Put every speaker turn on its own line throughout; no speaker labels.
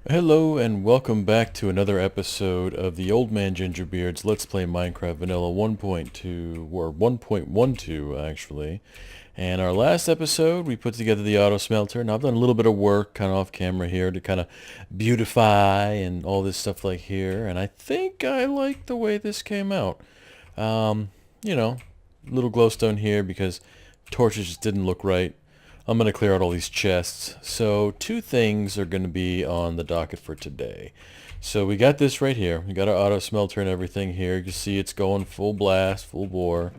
Hello and welcome back to another episode of the Old Man Gingerbeard's Let's Play Minecraft Vanilla 1.2, or 1.12 actually. And our last episode we put together the auto smelter. Now I've done a little bit of work kind of off camera here to kind of beautify and all this stuff like here. And I think I like the way this came out. Um, you know, little glowstone here because torches just didn't look right. I'm going to clear out all these chests. So two things are going to be on the docket for today. So we got this right here. We got our auto smelter and everything here. You can see it's going full blast, full bore.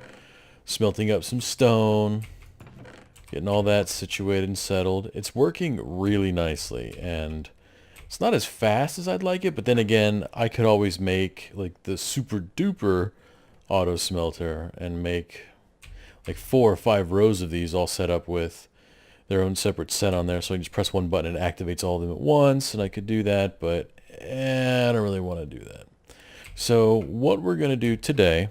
Smelting up some stone. Getting all that situated and settled. It's working really nicely. And it's not as fast as I'd like it. But then again, I could always make like the super duper auto smelter and make like 4 or 5 rows of these all set up with their own separate set on there, so I can just press one button and it activates all of them at once, and I could do that, but I don't really want to do that. So what we're going to do today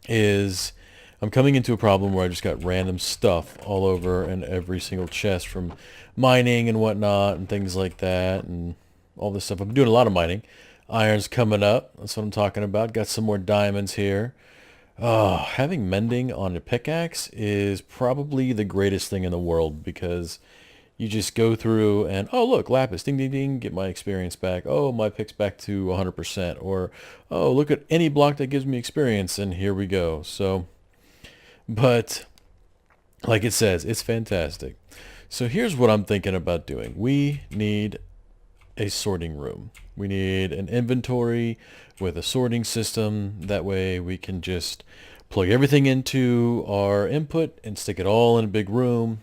is I'm coming into a problem where I just got random stuff all over in every single chest from mining and whatnot and things like that and all this stuff. I'm doing a lot of mining. Iron's coming up. That's what I'm talking about. Got some more diamonds here. Oh, having mending on a pickaxe is probably the greatest thing in the world because you just go through and, oh, look, lapis, ding, ding, ding, get my experience back. Oh, my pick's back to 100%. Or, oh, look at any block that gives me experience, and here we go. So, but like it says, it's fantastic. So here's what I'm thinking about doing. We need a sorting room. We need an inventory with a sorting system. That way we can just plug everything into our input and stick it all in a big room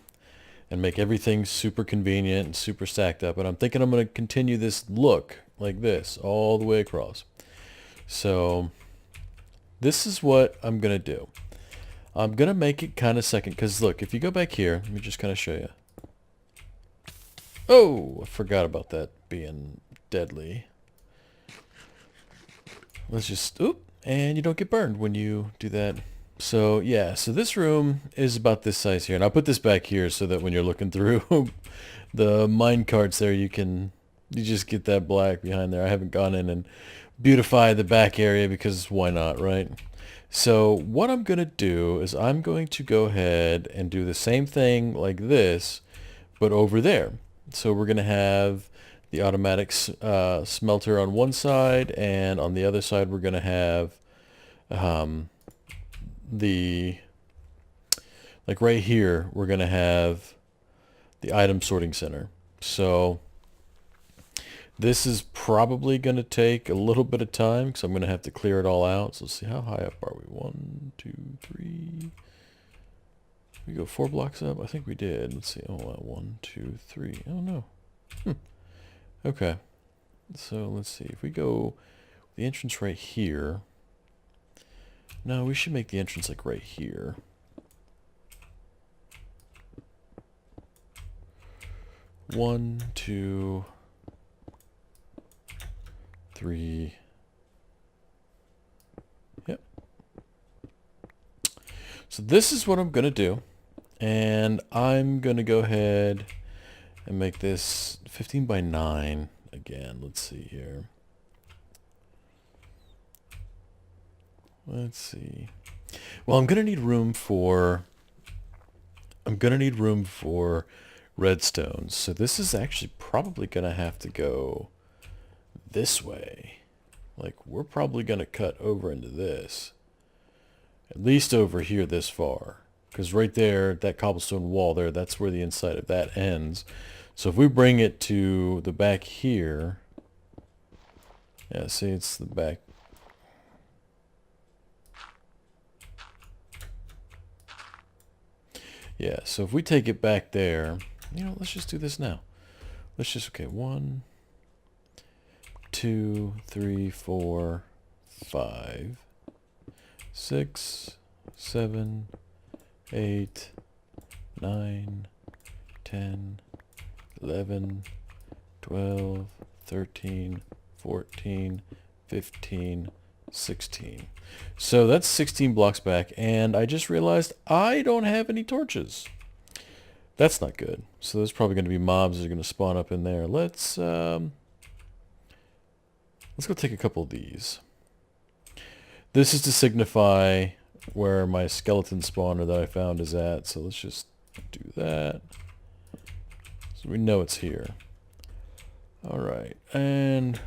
and make everything super convenient and super stacked up. And I'm thinking I'm going to continue this look like this all the way across. So this is what I'm going to do. I'm going to make it kind of second because look, if you go back here, let me just kind of show you. Oh, I forgot about that being deadly. Let's just, oop, and you don't get burned when you do that. So yeah, so this room is about this size here. And I'll put this back here so that when you're looking through the mine carts there, you just get that black behind there. I haven't gone in and beautified the back area because why not, right? So what I'm going to do is I'm going to go ahead and do the same thing like this, but over there. So we're going to have the automatic smelter on one side, and on the other side we're going to have the, like right here, we're going to have the item sorting center. So this is probably going to take a little bit of time because I'm going to have to clear it all out. So let's see, how high up are we? 1, 2, 3. We go 4 blocks up? I think we did. Let's see. Oh, 1, 2, 3. Oh, no. Okay. So let's see. If we go the entrance right here. No, we should make the entrance like right here. One, 2, 3. Yep. So this is what I'm going to do. And I'm going to go ahead and make this 15 by 9 again. Let's see here. Let's see. Well, I'm going to need room for redstone. So this is actually probably going to have to go this way. Like we're probably going to cut over into this. At least over here this far. Because right there, that cobblestone wall there, that's where the inside of that ends. So if we bring it to the back here, yeah, see, it's the back. Yeah, so if we take it back there, you know, let's just do this now. Let's just, okay, 1, 2, 3, 4, 5, 6, 7, 8, 9, 10, 11, 12, 13, 14, 15, 16. So that's 16 blocks back, and I just realized I don't have any torches. That's not good. So there's probably going to be mobs that are going to spawn up in there. Let's go take a couple of these. This is to signify where my skeleton spawner that I found is at. So let's just do that. So we know it's here. All right, and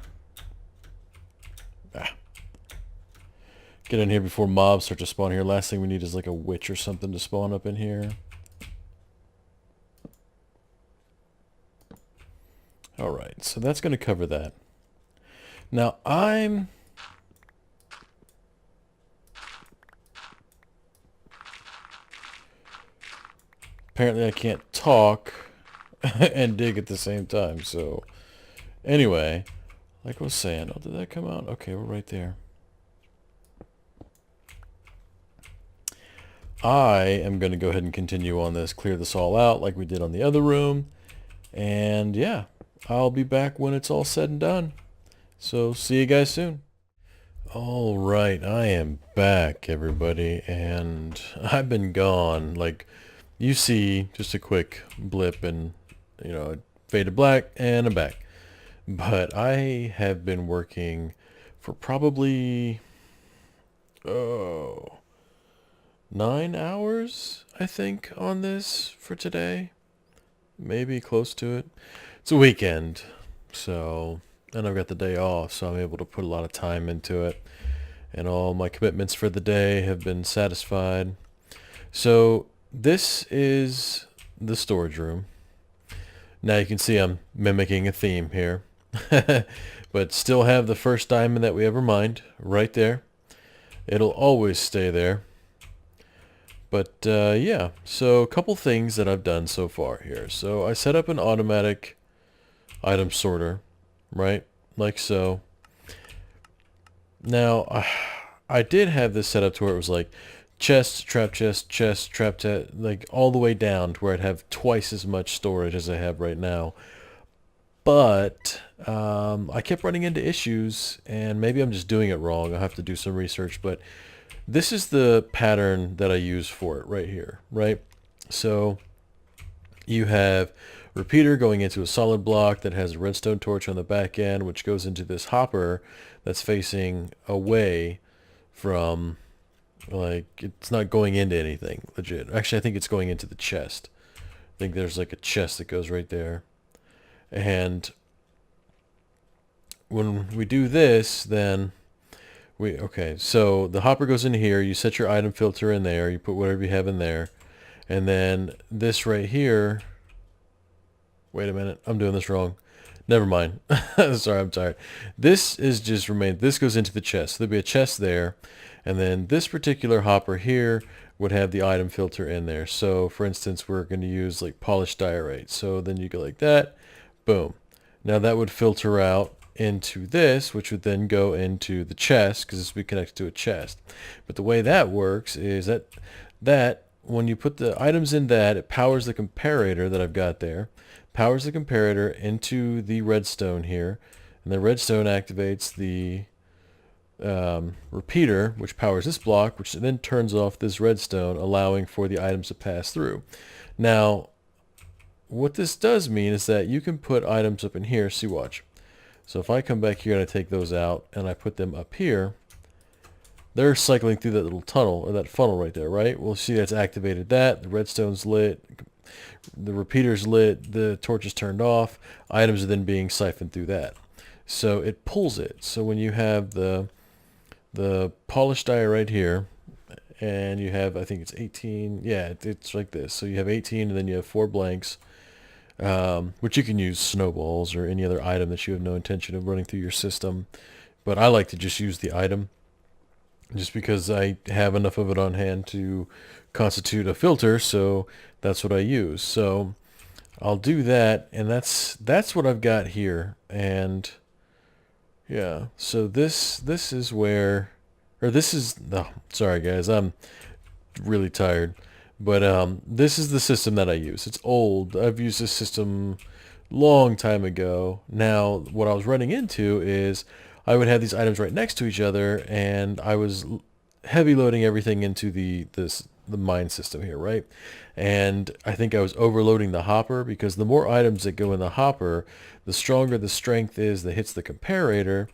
get in here before mobs start to spawn here. Last thing we need is like a witch or something to spawn up in here. All right, so that's going to cover that. Now apparently I can't talk and dig at the same time, so anyway, like I was saying, oh, did that come out? Okay, we're right there. I am going to go ahead and continue on this, clear this all out like we did on the other room, and yeah, I'll be back when it's all said and done. So see you guys soon. All right, I am back, everybody, and I've been gone. Like, you see just a quick blip and, you know, it faded black, and I'm back. But I have been working for probably, 9 hours, I think, on this for today. Maybe close to it. It's a weekend, so, and I've got the day off, so I'm able to put a lot of time into it. And all my commitments for the day have been satisfied. So this is the storage room. Now you can see I'm mimicking a theme here. But still have the first diamond that we ever mined right there. It'll always stay there. But yeah, so a couple things that I've done so far here. So I set up an automatic item sorter, right? Like so. Now, I did have this set up to where it was like chest, trap, like all the way down to where I'd have twice as much storage as I have right now. But I kept running into issues, and maybe I'm just doing it wrong. I'll have to do some research, but this is the pattern that I use for it right here, right? So you have repeater going into a solid block that has a redstone torch on the back end, which goes into this hopper that's facing away from, like, it's not going into anything legit. Actually, I think it's going into the chest. I think there's like a chest that goes right there. And when we do this, then okay, so the hopper goes in here, you set your item filter in there, you put whatever you have in there, and then this right here, wait a minute, I'm doing this wrong. Never mind. Sorry, I'm tired. This is just this goes into the chest. There'll be a chest there, and then this particular hopper here would have the item filter in there. So for instance, we're going to use like polished diorite. So then you go like that, boom. Now that would filter out into this, which would then go into the chest, because this would be connected to a chest. But the way that works is that when you put the items in that, it powers the comparator that I've got there, powers the comparator into the redstone here, and the redstone activates the repeater, which powers this block, which then turns off this redstone, allowing for the items to pass through. Now, what this does mean is that you can put items up in here. See, watch. So if I come back here and I take those out and I put them up here, they're cycling through that little tunnel or that funnel right there, right? We'll see that's activated that. The redstone's lit, the repeater's lit, the torch is turned off. Items are then being siphoned through that. So it pulls it. So when you have the polished diorite here, and you have, I think it's 18, yeah, it's like this. So you have 18 and then you have 4 blanks. Which you can use snowballs or any other item that you have no intention of running through your system. But I like to just use the item just because I have enough of it on hand to constitute a filter, so that's what I use. So I'll do that, and that's what I've got here. And yeah, so this is where, or this is, oh, sorry guys, I'm really tired. But this is the system that I use. It's old. I've used this system long time ago. Now, what I was running into is I would have these items right next to each other, and I was heavy loading everything into the the mine system here, right? And I think I was overloading the hopper because the more items that go in the hopper, the stronger the strength is that hits the comparator,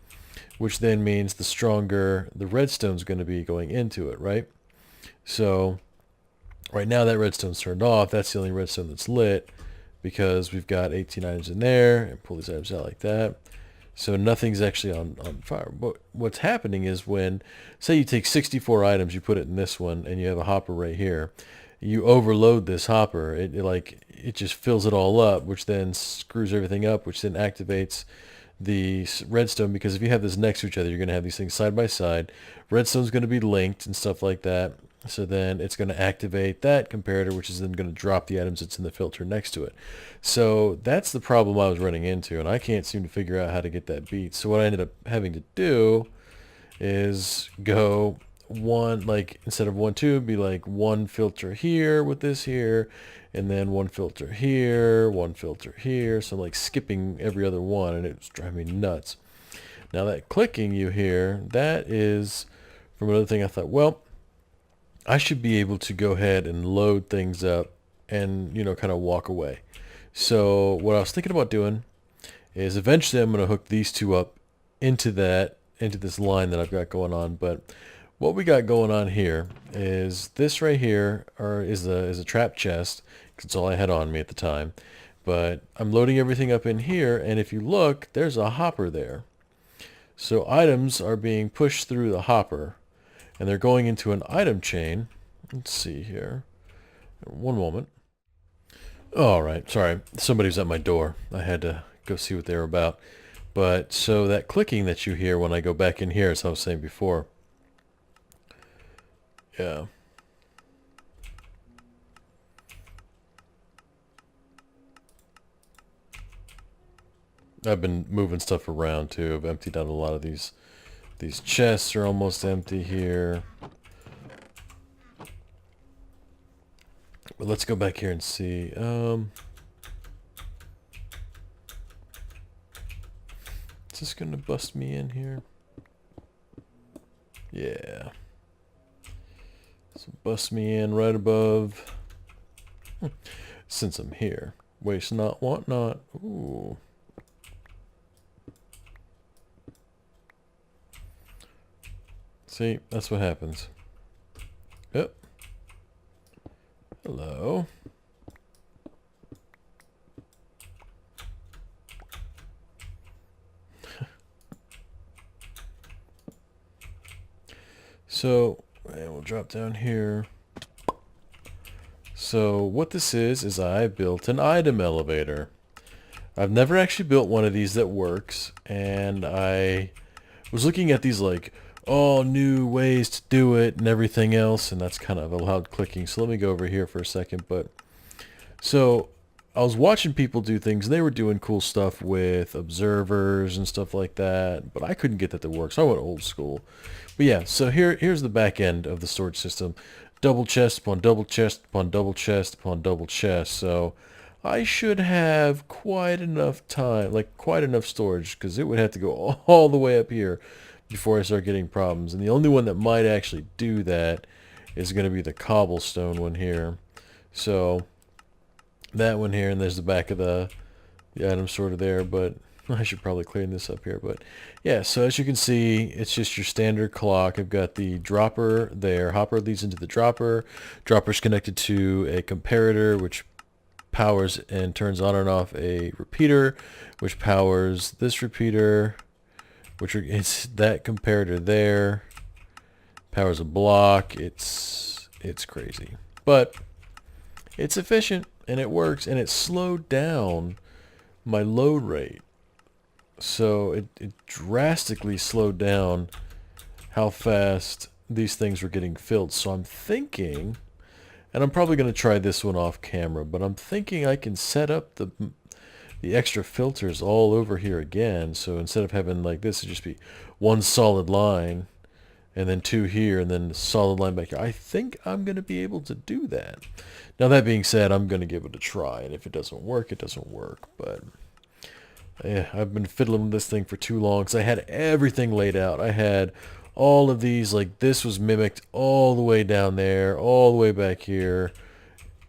which then means the stronger the redstone's going to be going into it, right? So right now that redstone's turned off. That's the only redstone that's lit because we've got 18 items in there and pull these items out like that. So nothing's actually on fire. But what's happening is when, say you take 64 items, you put it in this one, and you have a hopper right here, you overload this hopper. It just fills it all up, which then screws everything up, which then activates the redstone, because if you have this next to each other, you're going to have these things side by side. Redstone's going to be linked and stuff like that. So then it's going to activate that comparator, which is then going to drop the items that's in the filter next to it. So that's the problem I was running into, and I can't seem to figure out how to get that beat. So what I ended up having to do is go one, like instead of 1, 2, be like one filter here with this here, and then one filter here, one filter here. So I'm like skipping every other one, and it was driving me nuts. Now that clicking you hear, that is from another thing I thought, well, I should be able to go ahead and load things up and, kind of walk away. So what I was thinking about doing is eventually I'm going to hook these two up into this line that I've got going on. But what we got going on here is this right here is a trap chest, because it's all I had on me at the time. But I'm loading everything up in here, and if you look, there's a hopper there. So items are being pushed through the hopper, and they're going into an item chain. Let's see here. One moment. All right, sorry. Somebody was at my door. I had to go see what they were about. But so that clicking that you hear when I go back in here, as I was saying before. Yeah. I've been moving stuff around too. I've emptied out a lot of these. These chests are almost empty here. But let's go back here and see. Is this going to bust me in here? Yeah. So bust me in right above. Since I'm here. Waste not, want not. Ooh. See, that's what happens. Yep. Hello. So, and we'll drop down here. So what this is I built an item elevator. I've never actually built one of these that works, and I was looking at these like all new ways to do it and everything else, and that's kind of a loud clicking. So let me go over here for a second. But so I was watching people do things. They were doing cool stuff with observers and stuff like that, but I couldn't get that to work, so I went old school. But yeah, so here's the back end of the storage system. Double chest upon double chest upon double chest upon double chest. So I should have quite enough time, like quite enough storage, because it would have to go all the way up here before I start getting problems. And the only one that might actually do that is going to be the cobblestone one here. So that one here, and there's the back of the item sorter there, but I should probably clean this up here. But yeah, so as you can see, it's just your standard clock. I've got the dropper there. Hopper leads into the dropper. Dropper's connected to a comparator, which powers and turns on and off a repeater, which powers this repeater, which it's that comparator there, powers a block. It's crazy, but it's efficient and it works, and it slowed down my load rate. So it drastically slowed down how fast these things were getting filled. So I'm thinking, and I'm probably going to try this one off camera, but I'm thinking I can set up the extra filters all over here again. So instead of having like this, it'd just be one solid line and then two here and then a solid line back here. I think I'm going to be able to do that. Now that being said, I'm going to give it a try, and if it doesn't work, it doesn't work. But yeah, I've been fiddling with this thing for too long because I had everything laid out. I had all of these, like this was mimicked all the way down there, all the way back here.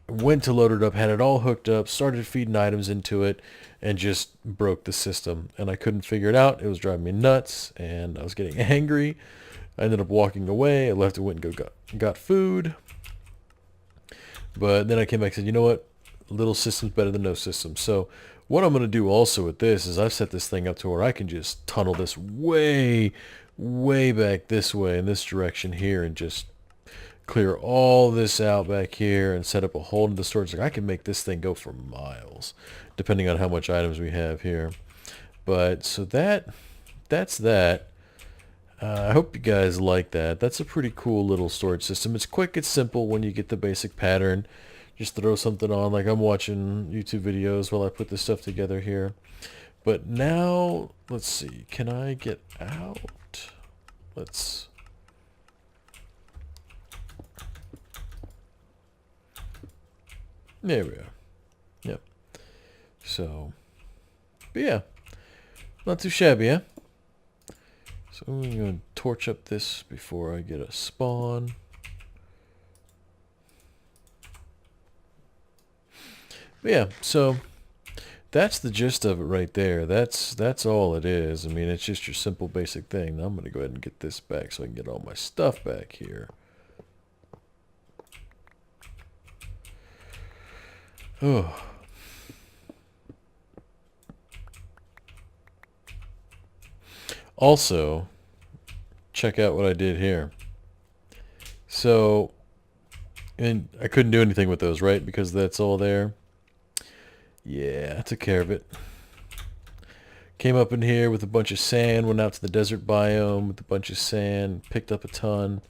Went to load it up, had it all hooked up, started feeding items into it, and just broke the system. And I couldn't figure it out. It was driving me nuts, and I was getting angry. I ended up walking away. I left it, went and got food. But then I came back and said, you know what? Little system's better than no system. So what I'm going to do also with this is I've set this thing up to where I can just tunnel this way, way back this way in this direction here and just clear all this out back here and set up a hole in the storage. Like I can make this thing go for miles, depending on how much items we have here. But so that's that. I hope you guys like that. That's a pretty cool little storage system. It's quick, it's simple when you get the basic pattern. Just throw something on, like I'm watching YouTube videos while I put this stuff together here. But now, let's see, can I get out? There we are. Yep. So, but yeah, not too shabby, eh? So I'm going to torch up this before I get a spawn. But yeah, so that's the gist of it right there. That's all it is. I mean, it's just your simple basic thing. Now I'm going to go ahead and get this back so I can get all my stuff back here. Oh. Also, check out what I did here. So, and I couldn't do anything with those, right? Because that's all there. Yeah, I took care of it. Came up in here with a bunch of sand, went out to the desert biome with a bunch of sand, picked up a ton.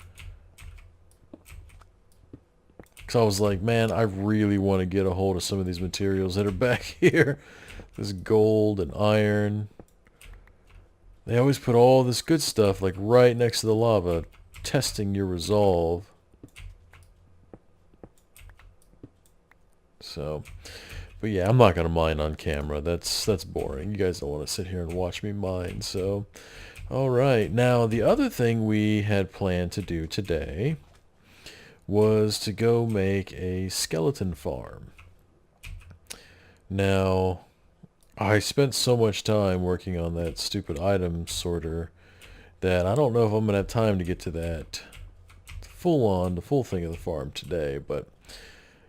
Because I was like, man, I really want to get a hold of some of these materials that are back here. This gold and iron. They always put all this good stuff like right next to the lava, testing your resolve. So, but yeah, I'm not going to mine on camera. That's boring. You guys don't want to sit here and watch me mine. So, all right. Now, the other thing we had planned to do today was to go make a skeleton farm. Now, I spent so much time working on that stupid item sorter that I don't know if I'm going to have time to get to that the full thing of the farm today. But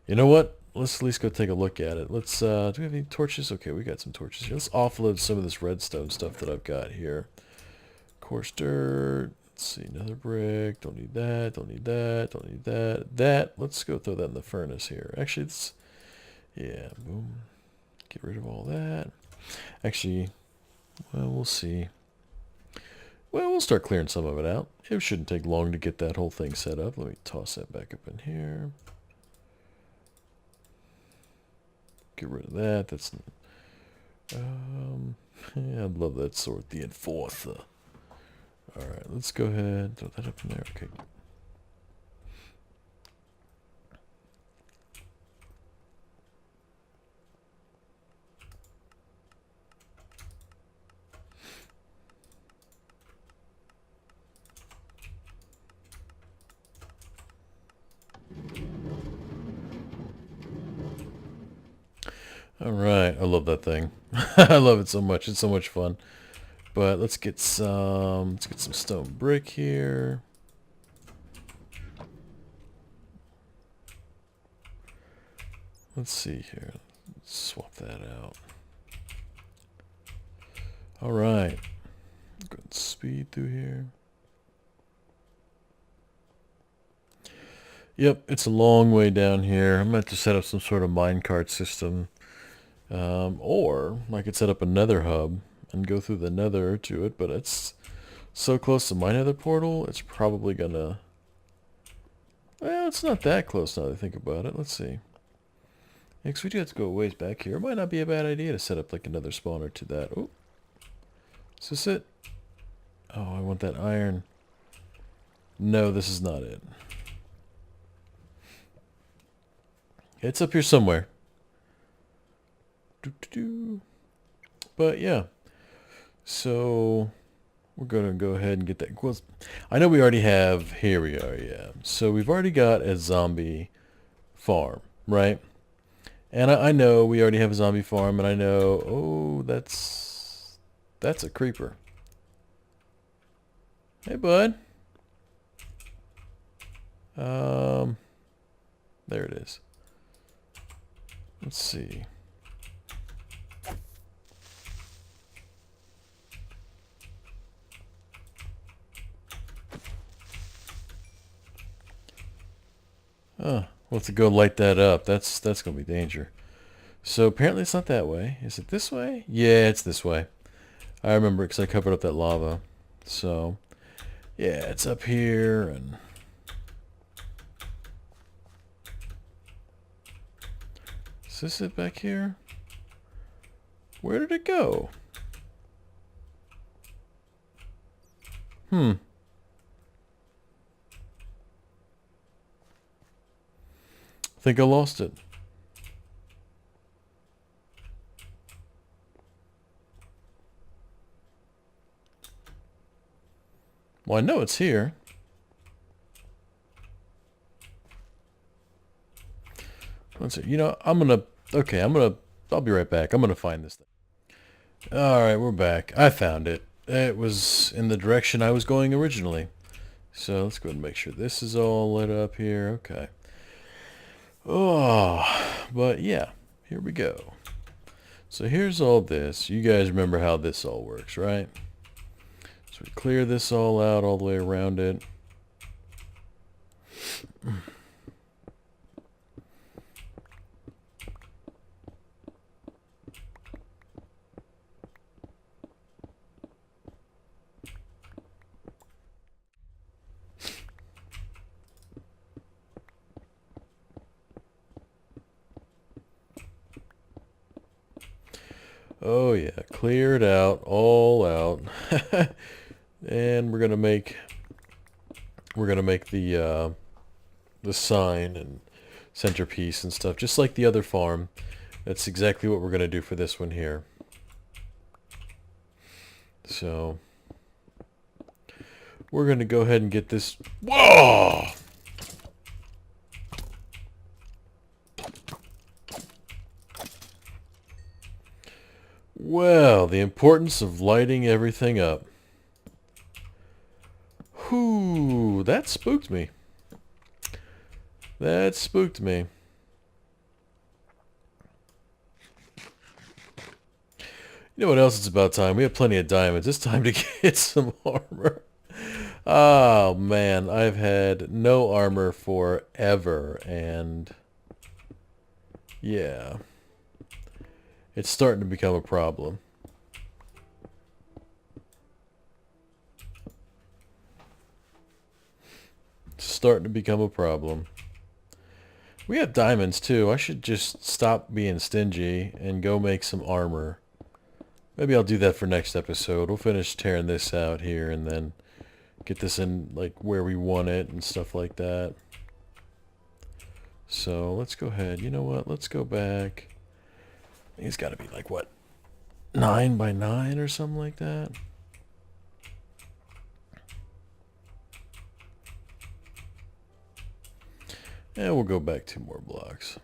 you know what? Let's at least go take a look at it. Let's, do we have any torches? Okay, we got some torches here. Let's offload some of this redstone stuff that I've got here. Coarse dirt. Let's see, another brick. Don't need that, don't need that, don't need that. Let's go throw that in the furnace here. Actually, it's, yeah, boom. Get rid of all that. Actually, well, we'll see. Well, we'll start clearing some of it out. It shouldn't take long to get that whole thing set up. Let me toss that back up in here. Get rid of that. That's, yeah, I love that sword, the Enforcer. Alright, let's go ahead, throw that up in there. Okay. Alright, I love that thing. I love it so much. It's so much fun. But let's get some stone brick here. Let's see here. Let's swap that out. All right. Good speed through here. Yep, it's a long way down here. I'm going to have to set up some sort of minecart system. Or I could set up another hub and go through the nether to it, but it's so close to my nether portal, it's probably gonna... Well, it's not that close now that I think about it. Let's see. Yeah, 'cause we do have to go a ways back here. It might not be a bad idea to set up like another spawner to that. Oh, is this it? Oh, I want that iron. No, this is not it. It's up here somewhere. But yeah. So we're going to go ahead and get that. Well, I know we already have, here we are, yeah. So we've already got a zombie farm, right? And I know we already have a zombie farm, and I know, oh, that's a creeper. Hey, bud. There it is. Let's see. Oh, we'll have to go light that up. That's gonna be danger. So apparently it's not that way. Is it this way? Yeah, it's this way. I remember because I covered up that lava. So, yeah, it's up here and... Is this it back here? Where did it go? I think I lost it. Well, I know it's here. Let's see. You know, okay, I'll be right back. I'm gonna find this thing. Alright, we're back. I found it. It was in the direction I was going originally. So let's go ahead and make sure this is all lit up here. Okay. Oh, but yeah, here we go. So here's all this. You guys remember how this all works, right? So we clear this all out all the way around it. Oh yeah, clear it out, all out. And we're gonna make the sign and centerpiece and stuff, just like the other farm. That's exactly what we're gonna do for this one here. So we're gonna go ahead and get this. Whoa! Well, the importance of lighting everything up. Whew, that spooked me. That spooked me. You know what else? It's about time. We have plenty of diamonds. It's time to get some armor. Oh, man. I've had no armor forever, and... yeah. It's starting to become a problem. It's starting to become a problem. We have diamonds too. I should just stop being stingy and go make some armor. Maybe I'll do that for next episode. We'll finish tearing this out here and then get this in like where we want it and stuff like that. So let's go ahead. You know what? Let's go back. I think it's got to be like, what, 9 by 9 or something like that? And we'll go back 2 more blocks.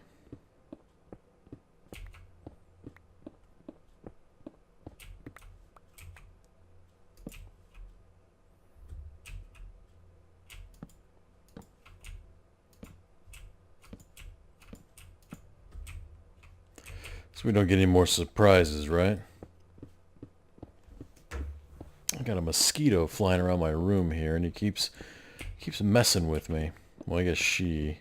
So we don't get any more surprises, right? I got a mosquito flying around my room here, and he keeps messing with me. Well, I guess she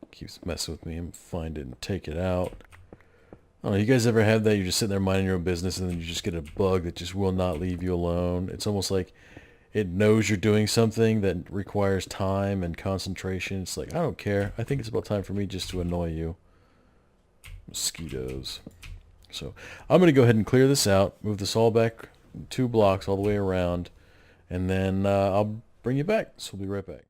keeps messing with me. I'm find it and take it out. I don't know, you guys ever have that? You're just sitting there minding your own business, and then you just get a bug that just will not leave you alone. It's almost like it knows you're doing something that requires time and concentration. It's like, I don't care. I think it's about time for me just to annoy you. Mosquitoes. So I'm going to go ahead and clear this out, move this all back 2 blocks all the way around, and then I'll bring you back. So we'll be right back.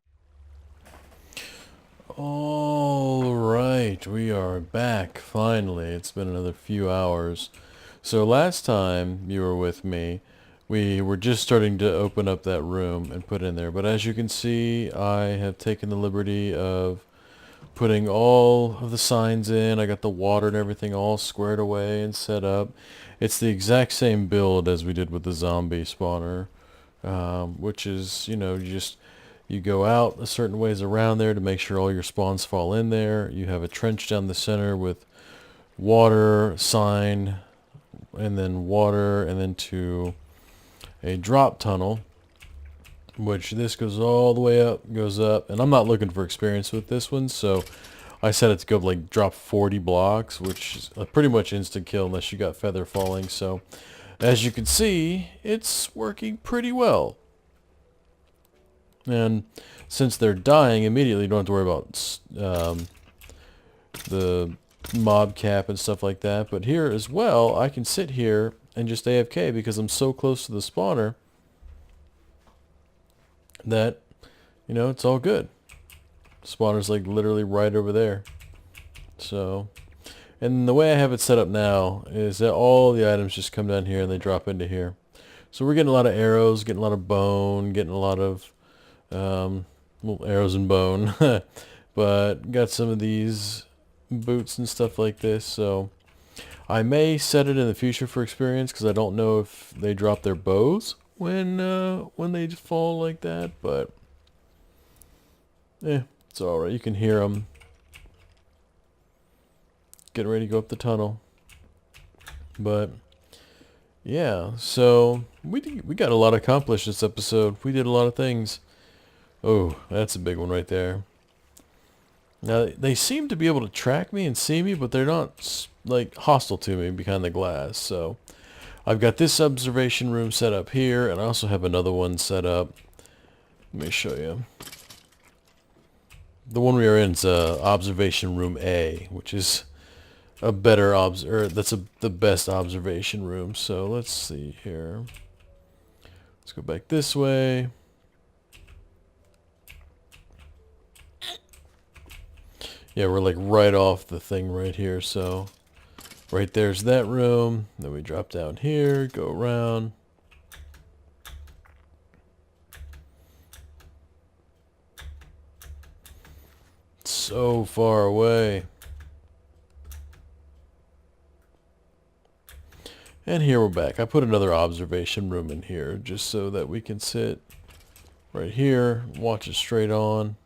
All right, we are back finally. It's been another few hours. So last time you were with me, we were just starting to open up that room and put in there. But as you can see, I have taken the liberty of putting all of the signs in. I got the water and everything all squared away and set up. It's the exact same build as we did with the zombie spawner, which is, you go out a certain ways around there to make sure all your spawns fall in there. You have a trench down the center with water, sign, and then water, and then to a drop tunnel, which this goes all the way up, goes up, and I'm not looking for experience with this one, so I set it to go like drop 40 blocks, which is a pretty much instant kill unless you got feather falling. So as you can see, it's working pretty well. And since they're dying immediately, you don't have to worry about the mob cap and stuff like that. But here as well, I can sit here and just AFK because I'm so close to the spawner that, it's all good. Spawner's like literally right over there. So, and the way I have it set up now is that all the items just come down here and they drop into here. So we're getting a lot of arrows, getting a lot of bone, getting a lot of well, arrows and bone. But got some of these boots and stuff like this. So I may set it in the future for experience because I don't know if they drop their bows when they fall like that. But it's alright. You can hear them getting ready to go up the tunnel. But yeah, so we got a lot accomplished this episode. We did a lot of things. Oh, that's a big one right there. Now, they seem to be able to track me and see me, but they're not, like, hostile to me behind the glass. So I've got this observation room set up here, and I also have another one set up. Let me show you. The one we are in is observation room A, which is a better the best observation room. So let's see here. Let's go back this way. Yeah, we're like right off the thing right here. So right there's that room. Then we drop down here, go around. So far away. And here we're back. I put another observation room in here just so that we can sit right here, watch it straight on.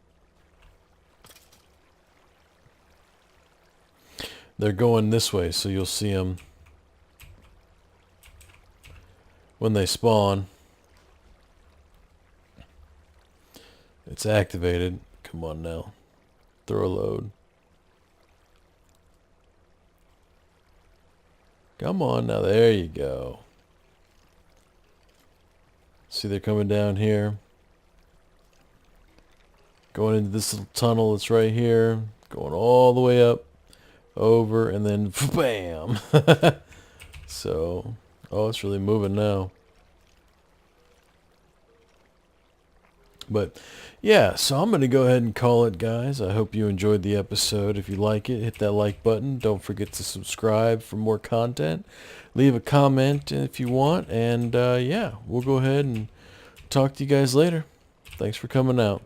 They're going this way, so you'll see them when they spawn. It's activated. Come on now. Throw a load. Come on now, there you go. See, they're coming down here. Going into this little tunnel that's right here. Going all the way up, over, and then bam! So, oh, it's really moving now. But yeah, so I'm going to go ahead and call it, guys. I hope you enjoyed the episode. If you like it, hit that like button. Don't forget to subscribe for more content. Leave a comment if you want. And yeah, we'll go ahead and talk to you guys later. Thanks for coming out.